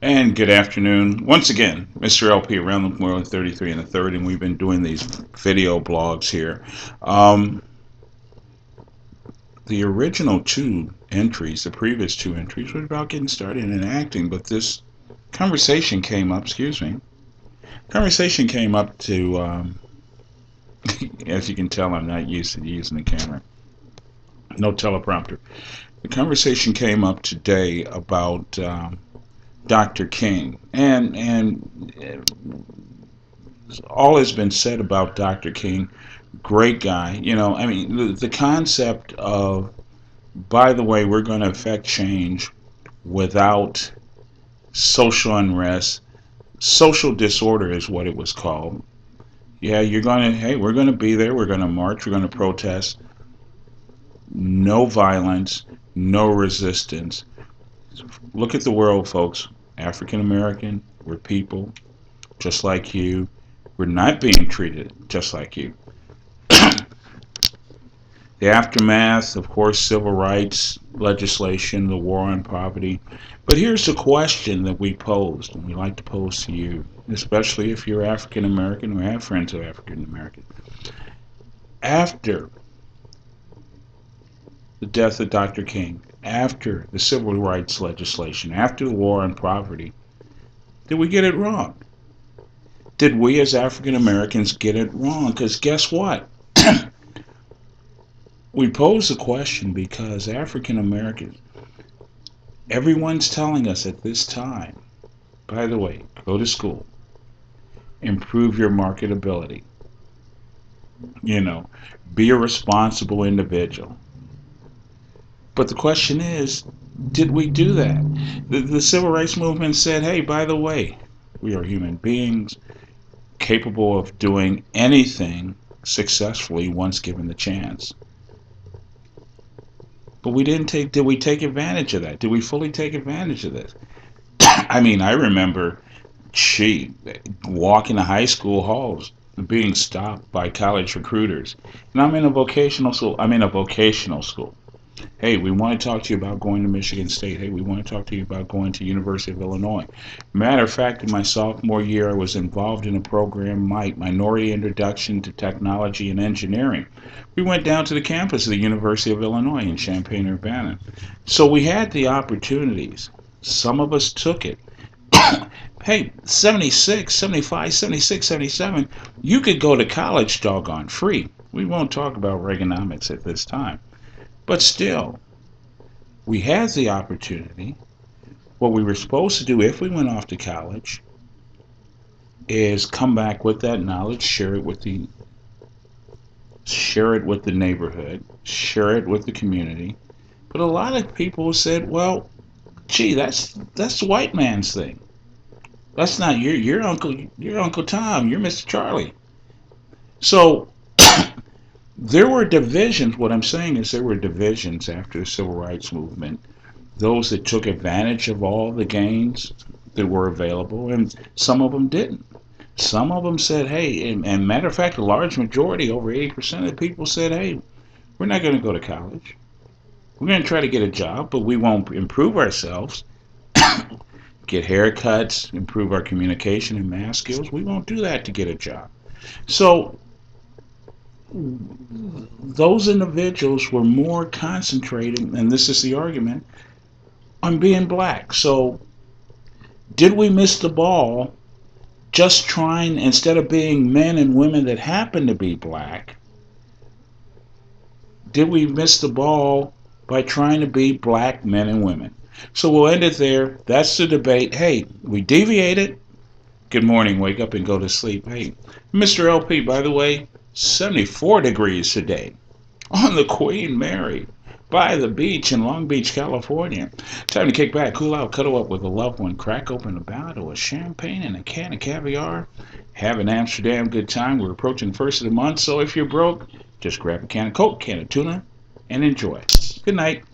And good afternoon. Once again, Mr. LP around the world 33 and a third, and we've been doing these video blogs here. Um, the original two entries, the previous two entries, were about getting started in acting, but this conversation came up, conversation came up to, as you can tell, I'm not used to using the camera. No teleprompter. The conversation came up today about Dr. King, and all has been said about Dr. King. Great guy. I mean, the concept of, by the way, we're going to affect change without social unrest. Social disorder is what it was called. Yeah, hey, we're going to be there. We're going to march. We're going to protest. No violence, no resistance. Look at the world, folks. African American, we're people just like you. We're not being treated just like you. The aftermath, of course, civil rights legislation, the war on poverty. But here's the question that we posed, and we like to pose to you, especially if you're African American or have friends of African American. After the death of Dr. King, after the civil rights legislation, after the war on poverty, did we get it wrong? Did we as African Americans get it wrong? Because guess what? We pose the question because African Americans, everyone's telling us at this time, by the way, go to school, improve your marketability, be a responsible individual. But the question is, did we do that? The civil rights movement said, hey, by the way, we are human beings capable of doing anything successfully once given the chance. But did we take advantage of that? Did we fully take advantage of this? I mean, I remember, walking the high school halls, being stopped by college recruiters. And I'm in a vocational school. Hey, we want to talk to you about going to Michigan State. Hey, we want to talk to you about going to University of Illinois. Matter of fact, in my sophomore year, I was involved in a program, Minority Introduction to Technology and Engineering. We went down to the campus of the University of Illinois in Champaign-Urbana. So we had the opportunities. Some of us took it. Hey, 76, 75, 76, 77, you could go to college doggone free. We won't talk about Reaganomics at this time. But still, we had the opportunity. What we were supposed to do if we went off to college is come back with that knowledge, share it with the neighborhood, share it with the community. But a lot of people said, well, gee, that's the white man's thing. That's not your Uncle Tom, you're Mr. Charlie. So there were divisions. What I'm saying is there were divisions after the civil rights movement. Those that took advantage of all the gains that were available, and some of them didn't. Some of them said, hey, and matter of fact, a large majority, over 80% of the people said, hey, we're not going to go to college. We're going to try to get a job, but we won't improve ourselves, get haircuts, improve our communication and math skills. We won't do that to get a job. So those individuals were more concentrating, and this is the argument, on being black. So did we miss the ball just trying, instead of being men and women that happen to be black, did we miss the ball by trying to be black men and women? So we'll end it there. That's the debate. Hey, we deviated. Good morning, wake up and go to sleep. Hey, Mr. LP, by the way, 74 degrees today on the Queen Mary by the beach in Long Beach, California. Time to kick back, cool out, cuddle up with a loved one, crack open a bottle of champagne and a can of caviar. Have an Amsterdam good time. We're approaching the first of the month, so if you're broke, just grab a can of Coke, can of tuna, and enjoy. Good night.